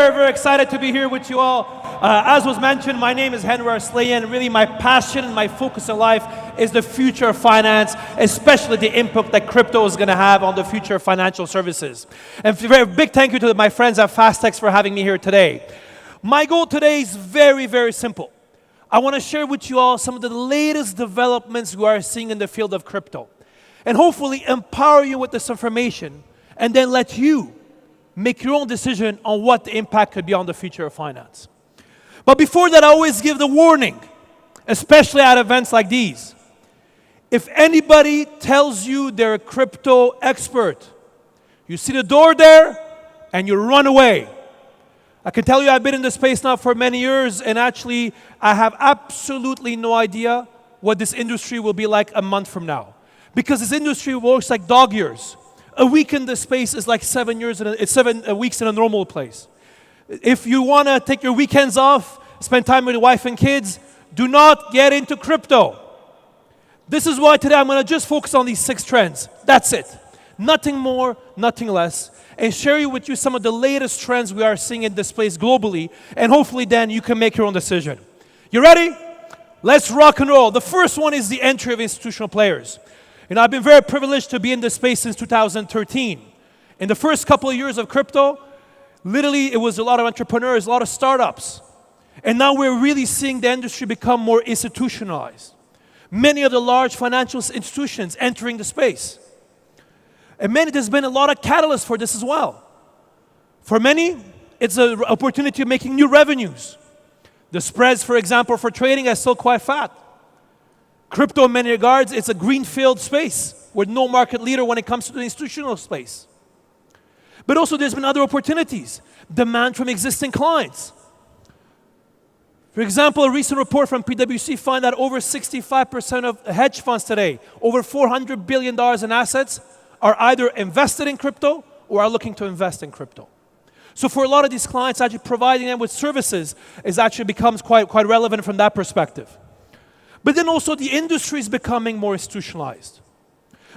very excited to be here with you all. As was mentioned, my name is Henri Arslanian. Really, my passion and my focus in life is the future of finance, especially the impact that crypto is going to have on the future of financial services. And a very big thank you to my friends at Fastex for having me here today. My goal today is very simple. I want to share with you all some of the latest developments we are seeing in the field of crypto, and hopefully empower you with this information, and then let you make your own decision on what the impact could be on the future of finance. But before that, I always give the warning, especially at events like these. If anybody tells you they're a crypto expert, you see the door there and you run away. I can tell you I've been in this space now for many years, and actually I have absolutely no idea what this industry will be like a month from now. Because this industry works like dog years. A week in this space is like 7 weeks in a normal place. If you want to take your weekends off, spend time with your wife and kids, do not get into crypto. This is why today I'm going to just focus on these 6 trends. That's it. Nothing more, nothing less. And share with you some of the latest trends we are seeing in this space globally. And hopefully then you can make your own decision. You ready? Let's rock and roll. The first one is the entry of institutional players. You know, I've been very privileged to be in this space since 2013. In the first couple of years of crypto, literally it was a lot of entrepreneurs, a lot of startups. And now we're really seeing the industry become more institutionalized. Many of the large financial institutions entering the space. And there's been a lot of catalysts for this as well. For many, it's an opportunity of making new revenues. The spreads, for example, for trading are still quite fat. Crypto, in many regards, it's a greenfield space with no market leader when it comes to the institutional space. But also there's been other opportunities. Demand from existing clients. For example, a recent report from PwC found that over 65% of hedge funds today, over $400 billion in assets, are either invested in crypto or are looking to invest in crypto. So for a lot of these clients, actually providing them with services actually becomes quite relevant from that perspective. But then also the industry is becoming more institutionalized.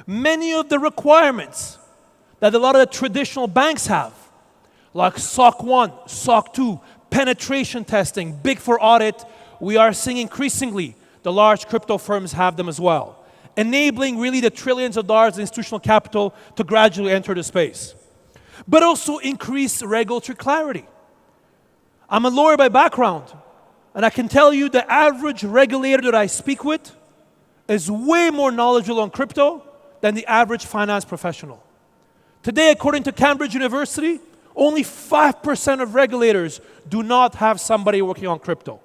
Many of the requirements that a lot of the traditional banks have, like SOC 1, SOC 2, penetration testing, Big Four audit, we are seeing increasingly the large crypto firms have them as well, enabling really the trillions of dollars in institutional capital to gradually enter the space. But also increased regulatory clarity. I'm a lawyer by background, and I can tell you the average regulator that I speak with is way more knowledgeable on crypto than the average finance professional. Today, according to Cambridge University, only 5% of regulators do not have somebody working on crypto.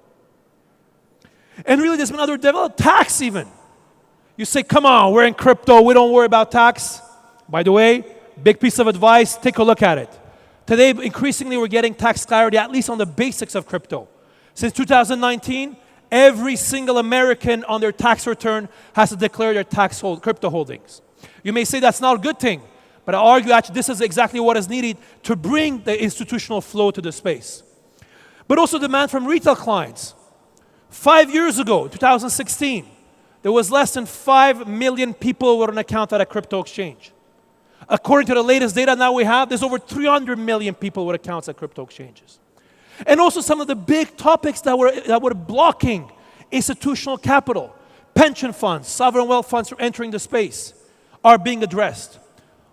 And really, there's been other developed tax even. You say, come on, we're in crypto, we don't worry about tax. By the way, big piece of advice, take a look at it. Today, increasingly, we're getting tax clarity, at least on the basics of crypto. Since 2019, every single American on their tax return has to declare their crypto holdings. You may say that's not a good thing, but I argue actually this is exactly what is needed to bring the institutional flow to the space. But also demand from retail clients. 5 years ago, 2016, there was less than 5 million people with an account at a crypto exchange. According to the latest data now we have, there's over 300 million people with accounts at crypto exchanges. And also some of the big topics that were blocking institutional capital, pension funds, sovereign wealth funds from entering the space, are being addressed.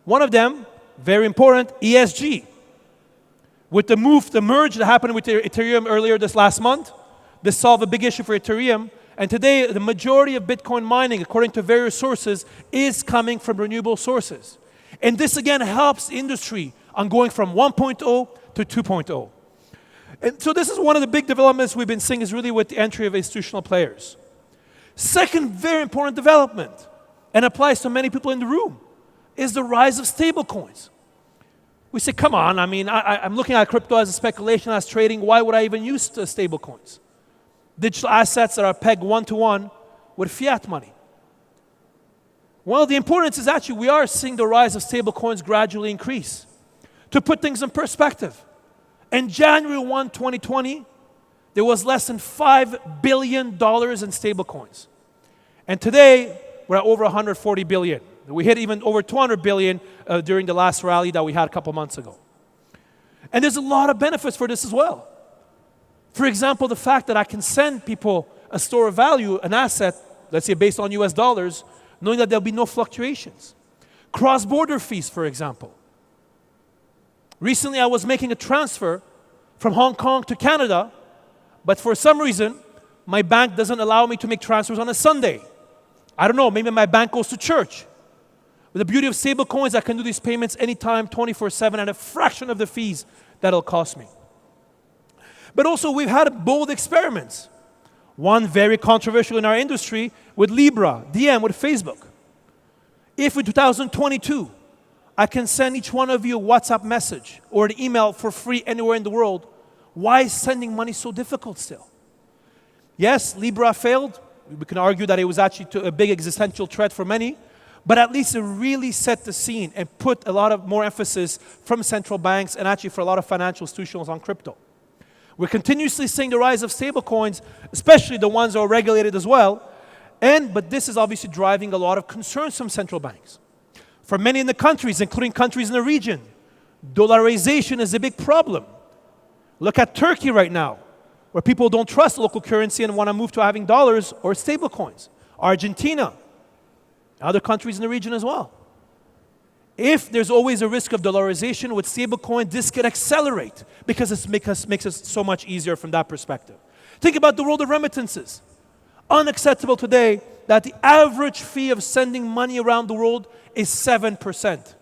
One of them, very important, ESG. With the merge that happened with Ethereum earlier this last month, this solved a big issue for Ethereum. And today, the majority of Bitcoin mining, according to various sources, is coming from renewable sources. And this again helps industry on going from 1.0 to 2.0. And so this is one of the big developments we've been seeing is really with the entry of institutional players. Second very important development, and applies to many people in the room, is the rise of stablecoins. We say, come on, I mean, I'm looking at crypto as a speculation, as trading, why would I even use stablecoins? Digital assets that are pegged one-to-one with fiat money. Well, the importance is actually we are seeing the rise of stablecoins gradually increase. To put things in perspective, in January 1, 2020, there was less than $5 billion in stablecoins. And today, we're at over 140 billion. We hit even over 200 billion during the last rally that we had a couple months ago. And there's a lot of benefits for this as well. For example, the fact that I can send people a store of value, an asset, let's say based on US dollars, knowing that there'll be no fluctuations. Cross-border fees, for example. Recently, I was making a transfer from Hong Kong to Canada, but for some reason, my bank doesn't allow me to make transfers on a Sunday. I don't know, maybe my bank goes to church. With the beauty of stablecoins, I can do these payments anytime, 24/7, at a fraction of the fees that it'll cost me. But also, we've had bold experiments. One very controversial in our industry with Libra, DM with Facebook. If in 2022, I can send each one of you a WhatsApp message or an email for free anywhere in the world, why is sending money so difficult still? Yes, Libra failed. We can argue that it was actually a big existential threat for many, but at least it really set the scene and put a lot of more emphasis from central banks and actually for a lot of financial institutions on crypto. We're continuously seeing the rise of stablecoins, especially the ones that are regulated as well. But this is obviously driving a lot of concerns from central banks. For many in the countries, including countries in the region, dollarization is a big problem. Look at Turkey right now, where people don't trust local currency and want to move to having dollars or stablecoins. Argentina, other countries in the region as well. If there's always a risk of dollarization with stablecoin, this can accelerate because it makes us so much easier from that perspective. Think about the world of remittances. Unacceptable today that the average fee of sending money around the world is 7%.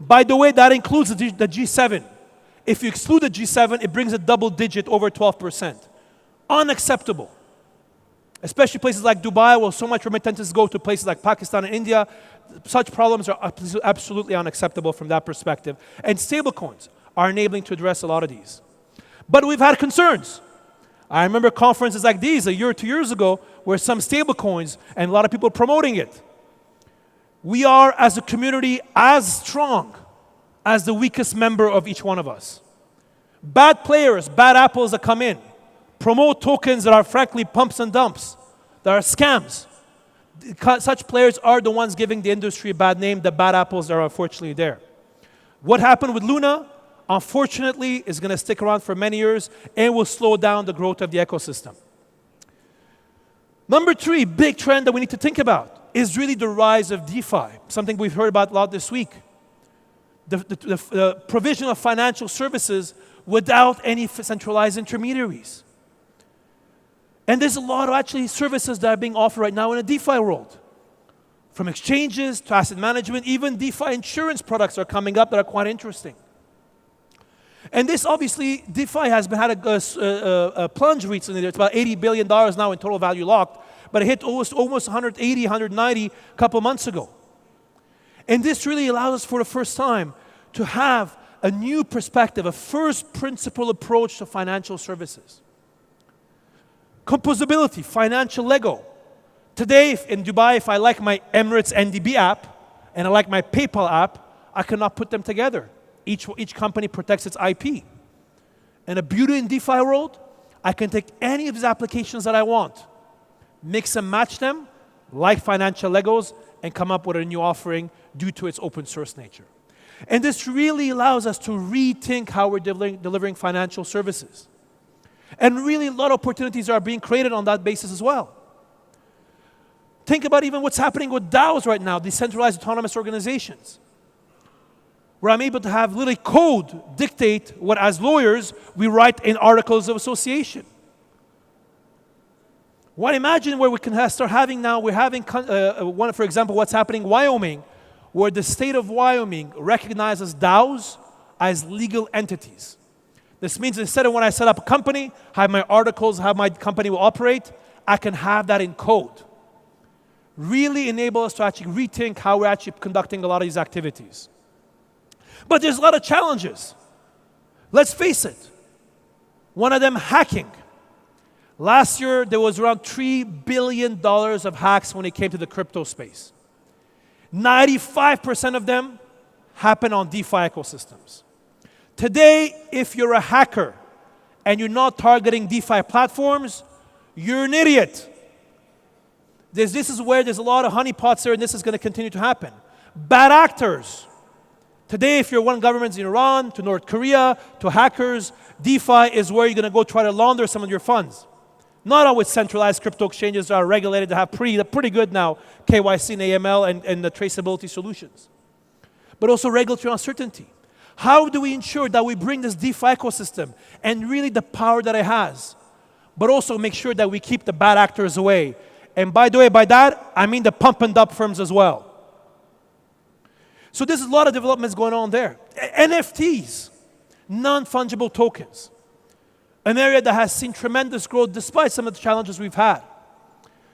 By the way, that includes the G7. If you exclude the G7, it brings a double digit over 12%. Unacceptable. Especially places like Dubai, where so much remittances go to places like Pakistan and India. Such problems are absolutely unacceptable from that perspective. And stablecoins are enabling to address a lot of these. But we've had concerns. I remember conferences like these a year or 2 years ago where some stablecoins and a lot of people promoting it. We are, as a community, as strong as the weakest member of each one of us. Bad players, bad apples that come in, promote tokens that are frankly pumps and dumps, that are scams. Such players are the ones giving the industry a bad name. The bad apples are unfortunately there. What happened with Luna, unfortunately, is going to stick around for many years and will slow down the growth of the ecosystem. Number 3, big trend that we need to think about is really the rise of DeFi, something we've heard about a lot this week. The provision of financial services without any centralized intermediaries. And there's a lot of actually services that are being offered right now in a DeFi world. From exchanges to asset management, even DeFi insurance products are coming up that are quite interesting. And this obviously, DeFi has had a plunge recently. It's about $80 billion now in total value locked, but it hit almost 180, 190 a couple months ago. And this really allows us for the first time to have a new perspective, a first principle approach to financial services. Composability, financial Lego. Today in Dubai, if I like my Emirates NDB app and I like my PayPal app, I cannot put them together. Each company protects its IP. And the beauty in DeFi world, I can take any of these applications that I want, mix and match them, like financial Legos, and come up with a new offering due to its open source nature. And this really allows us to rethink how we're delivering financial services. And really a lot of opportunities are being created on that basis as well. Think about even what's happening with DAOs right now, decentralized autonomous organizations, where I'm able to have literally code dictate what, as lawyers, we write in articles of association. Well, imagine where we can start having now, we're having, for example, what's happening in Wyoming, where the state of Wyoming recognizes DAOs as legal entities. This means instead of when I set up a company, have my articles, how my company will operate, I can have that in code. Really enable us to actually rethink how we're actually conducting a lot of these activities. But there's a lot of challenges. Let's face it. One of them, hacking. Last year, there was around $3 billion of hacks when it came to the crypto space. 95% of them happen on DeFi ecosystems. Today, if you're a hacker and you're not targeting DeFi platforms, you're an idiot. This is where there's a lot of honeypots there, and this is going to continue to happen. Bad actors. Today, if you're one government in Iran, to North Korea, to hackers, DeFi is where you're going to go try to launder some of your funds. Not always centralized crypto exchanges are regulated to have pretty good now KYC and AML and the traceability solutions. But also regulatory uncertainty. How do we ensure that we bring this DeFi ecosystem and really the power that it has, but also make sure that we keep the bad actors away? And by the way, by that, I mean the pump and dump firms as well. So there's a lot of developments going on there. NFTs, non-fungible tokens. An area that has seen tremendous growth despite some of the challenges we've had.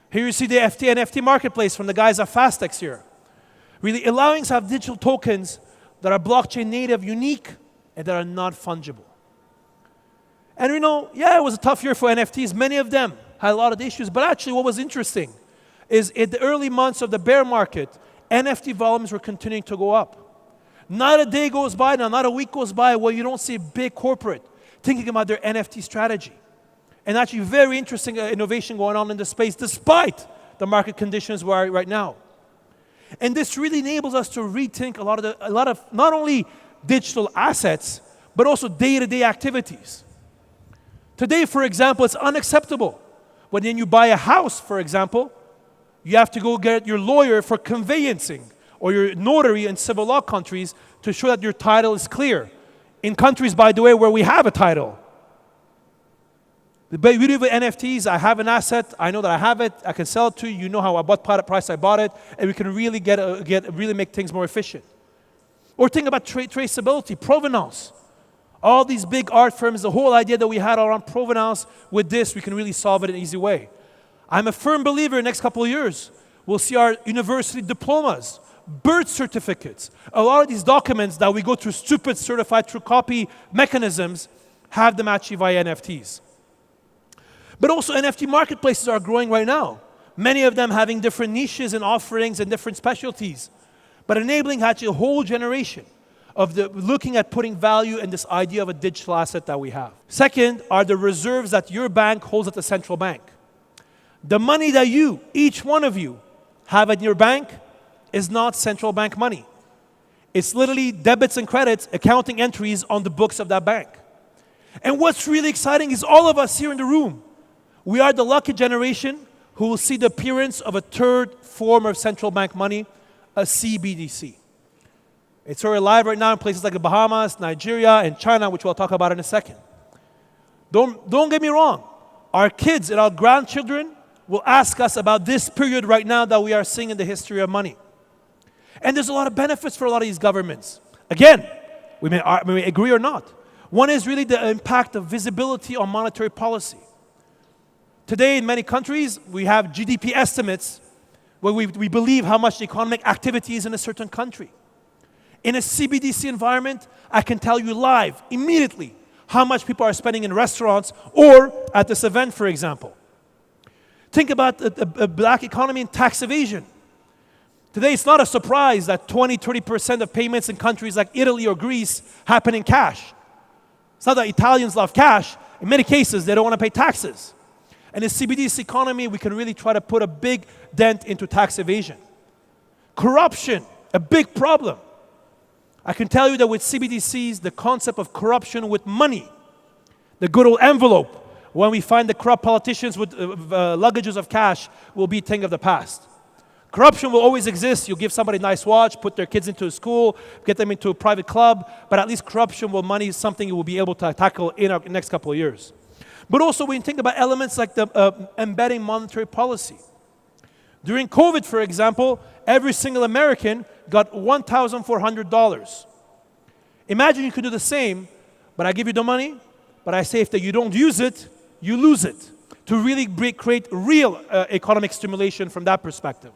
Here you see the NFT marketplace from the guys at Fastex here. Really allowing us to have digital tokens that are blockchain native, unique, and that are not fungible. And yeah, it was a tough year for NFTs. Many of them had a lot of issues, but actually what was interesting is in the early months of the bear market, NFT volumes were continuing to go up. Not a day goes by now, not a week goes by where you don't see a big corporate thinking about their NFT strategy. And actually very interesting innovation going on in the space despite the market conditions we are right now. And this really enables us to rethink a lot of not only digital assets, but also day-to-day activities. Today, for example, it's unacceptable when you buy a house, for example, you have to go get your lawyer for conveyancing or your notary in civil law countries to show that your title is clear. In countries, by the way, where we have a title. The beauty of NFTs, I have an asset, I know that I have it, I can sell it to you, you know what price I bought it, and we can really really make things more efficient. Or think about traceability, provenance. All these big art firms, the whole idea that we had around provenance, with this, we can really solve it in an easy way. I'm a firm believer in the next couple of years, we'll see our university diplomas, birth certificates, a lot of these documents that we go through stupid certified true copy mechanisms, have them actually via NFTs. But also NFT marketplaces are growing right now. Many of them having different niches and offerings and different specialties, but enabling actually a whole generation of looking at putting value in this idea of a digital asset that we have. Second are the reserves that your bank holds at the central bank. The money that each one of you, have at your bank is not central bank money. It's literally debits and credits, accounting entries on the books of that bank. And what's really exciting is all of us here in the room, we are the lucky generation who will see the appearance of a third form of central bank money, a CBDC. It's already live right now in places like the Bahamas, Nigeria, and China, which we'll talk about in a second. Don't get me wrong. Our kids and our grandchildren will ask us about this period right now that we are seeing in the history of money. And there's a lot of benefits for a lot of these governments. Again, we may agree or not. One is really the impact of visibility on monetary policy. Today in many countries, we have GDP estimates where we believe how much economic activity is in a certain country. In a CBDC environment, I can tell you live, immediately, how much people are spending in restaurants or at this event, for example. Think about the black economy and tax evasion. Today, it's not a surprise that 20-30% of payments in countries like Italy or Greece happen in cash. It's not that Italians love cash. In many cases, they don't want to pay taxes. And in the CBDC economy, we can really try to put a big dent into tax evasion. Corruption, a big problem. I can tell you that with CBDCs, the concept of corruption with money, the good old envelope, when we find the corrupt politicians with luggages of cash, will be a thing of the past. Corruption will always exist. You'll give somebody a nice watch, put their kids into a school, get them into a private club, but at least corruption with money is something you will be able to tackle in our next couple of years. But also when you think about elements like the embedding monetary policy. During COVID, for example, every single American got $1,400. Imagine you could do the same, but I give you the money, but I say if you don't use it, you lose it. To really create real economic stimulation from that perspective.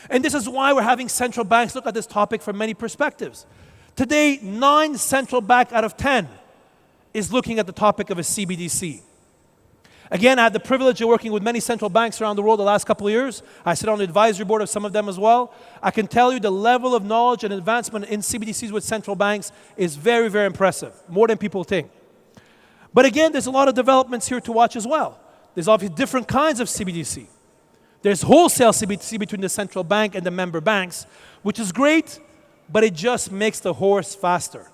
And this is why we're having central banks look at this topic from many perspectives. Today, 9 central banks out of 10 is looking at the topic of a CBDC. Again, I had the privilege of working with many central banks around the world the last couple of years. I sit on the advisory board of some of them as well. I can tell you the level of knowledge and advancement in CBDCs with central banks is very, very impressive, more than people think. But again, there's a lot of developments here to watch as well. There's obviously different kinds of CBDC. There's wholesale CBDC between the central bank and the member banks, which is great, but it just makes the horse faster.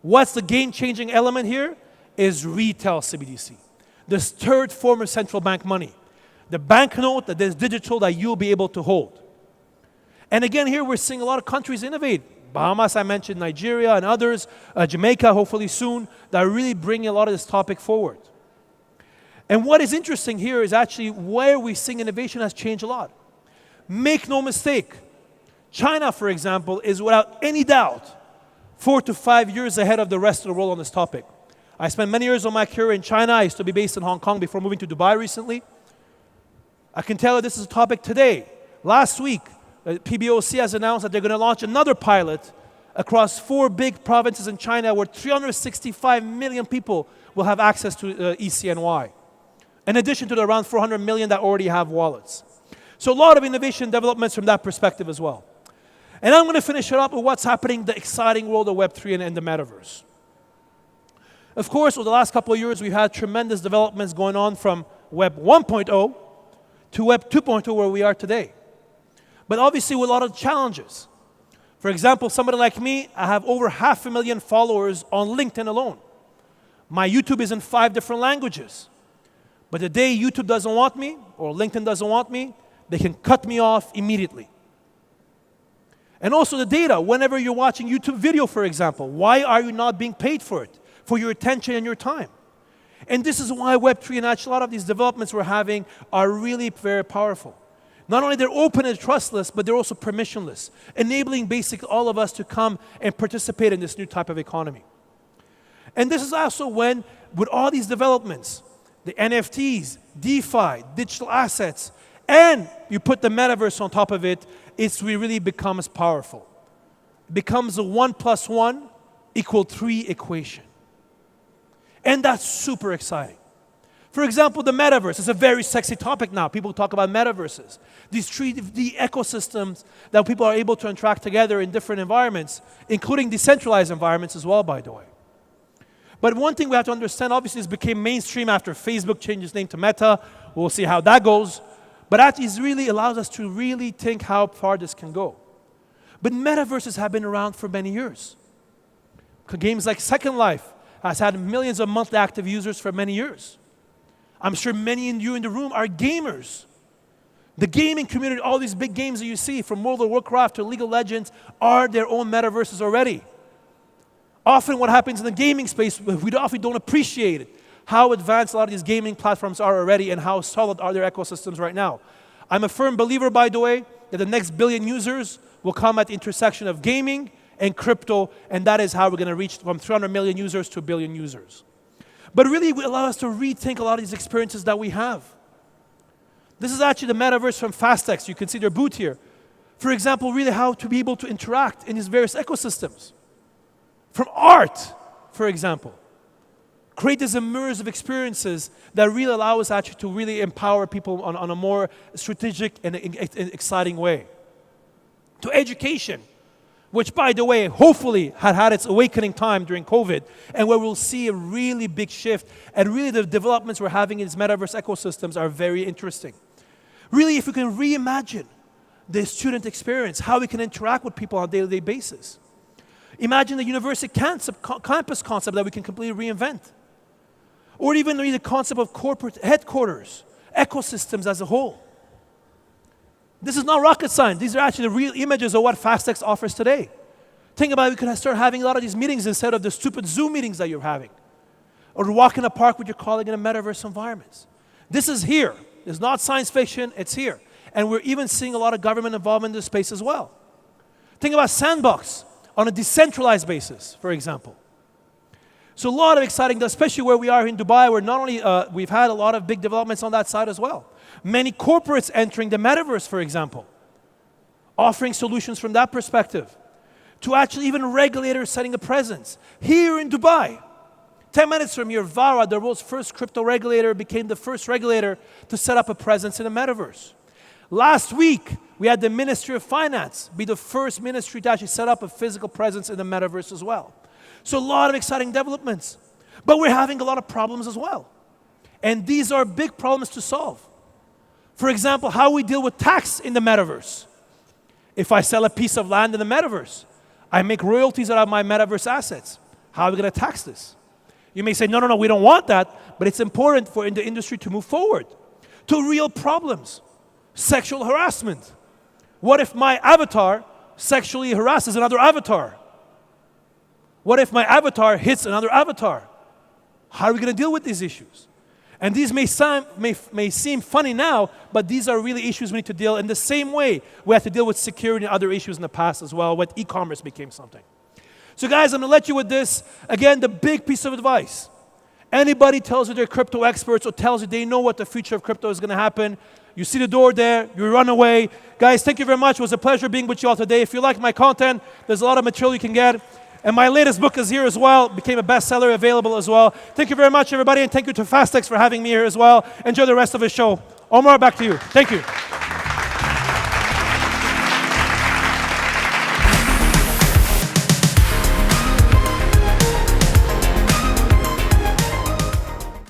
What's the game-changing element here? Is retail CBDC. This third form of central bank money. The banknote that is digital that you'll be able to hold. And again, here we're seeing a lot of countries innovate. Bahamas, I mentioned, Nigeria and others, Jamaica, hopefully soon, that are really bringing a lot of this topic forward. And what is interesting here is actually where we're seeing innovation has changed a lot. Make no mistake, China, for example, is without any doubt 4 to 5 years ahead of the rest of the world on this topic. I spent many years of my career in China. I used to be based in Hong Kong before moving to Dubai recently. I can tell you this is a topic today. Last week, PBOC has announced that they're going to launch another pilot across 4 big provinces in China where 365 million people will have access to ECNY, in addition to the around 400 million that already have wallets. So a lot of innovation developments from that perspective as well. And I'm going to finish it up with what's happening in the exciting world of Web3 and the metaverse. Of course, over the last couple of years, we've had tremendous developments going on from Web 1.0 to Web 2.0 where we are today. But obviously with a lot of challenges. For example, somebody like me, I have over 500,000 followers on LinkedIn alone. My YouTube is in 5 different languages. But the day YouTube doesn't want me, or LinkedIn doesn't want me, they can cut me off immediately. And also the data, whenever you're watching YouTube video, for example, why are you not being paid for it? For your attention and your time. And this is why Web3 and actually a lot of these developments we're having are really very powerful. Not only they're open and trustless, but they're also permissionless, enabling basically all of us to come and participate in this new type of economy. And this is also when, with all these developments, the NFTs, DeFi, digital assets, and you put the metaverse on top of it, we really becomes powerful. It becomes a 1 + 1 = 3 equation. And that's super exciting. For example, the metaverse is a very sexy topic now. People talk about metaverses. These 3D ecosystems that people are able to interact together in different environments, including decentralized environments as well, by the way. But one thing we have to understand, obviously, this became mainstream after Facebook changed its name to Meta. We'll see how that goes. But that is really allows us to really think how far this can go. But metaverses have been around for many years. Games like Second Life has had millions of monthly active users for many years. I'm sure many of you in the room are gamers. The gaming community, all these big games that you see, from World of Warcraft to League of Legends, are their own metaverses already. Often what happens in the gaming space, we often don't appreciate it, how advanced a lot of these gaming platforms are already and how solid are their ecosystems right now. I'm a firm believer, by the way, that the next billion users will come at the intersection of gaming and crypto, and that is how we're going to reach from 300 million users to a billion users. But really, it will allow us to rethink a lot of these experiences that we have. This is actually the metaverse from Fastex. You can see their booth here. For example, really how to be able to interact in these various ecosystems. From art, for example. Create these immersive experiences that really allow us actually to really empower people on a more strategic and exciting way. To education, which, by the way, hopefully had its awakening time during COVID, and where we'll see a really big shift, and really the developments we're having in these metaverse ecosystems are very interesting. Really, if we can reimagine the student experience, how we can interact with people on a day-to-day basis. Imagine the university campus concept that we can completely reinvent. Or even the concept of corporate headquarters, ecosystems as a whole. This is not rocket science. These are actually the real images of what Fastex offers today. Think about it, we could start having a lot of these meetings instead of the stupid Zoom meetings that you're having. Or walk in a park with your colleague in a metaverse environment. This is here. It's not science fiction, it's here. And we're even seeing a lot of government involvement in this space as well. Think about Sandbox on a decentralized basis, for example. So a lot of exciting, especially where we are in Dubai, where not only we've had a lot of big developments on that side as well. Many corporates entering the metaverse, for example, offering solutions from that perspective. To actually even regulators setting a presence. Here in Dubai, 10 minutes from here, VARA, the world's first crypto regulator, became the first regulator to set up a presence in the metaverse. Last week, we had the Ministry of Finance be the first ministry to actually set up a physical presence in the metaverse as well. So a lot of exciting developments. But we're having a lot of problems as well. And these are big problems to solve. For example, how we deal with tax in the metaverse. If I sell a piece of land in the metaverse, I make royalties out of my metaverse assets. How are we going to tax this? You may say, no, we don't want that, but it's important for the industry to move forward to real problems. Sexual harassment. What if my avatar sexually harasses another avatar? What if my avatar hits another avatar? How are we going to deal with these issues? And these may seem funny now, but these are really issues we need to deal in the same way we have to deal with security and other issues in the past as well, when e-commerce became something. So guys, I'm going to let you with this. Again, the big piece of advice. Anybody tells you they're crypto experts or tells you they know what the future of crypto is going to happen, you see the door there, you run away. Guys, thank you very much. It was a pleasure being with you all today. If you like my content, there's a lot of material you can get. And my latest book is here as well. Became a bestseller, available as well. Thank you very much, everybody, and thank you to Fastex for having me here as well. Enjoy the rest of the show. Omar, back to you. Thank you.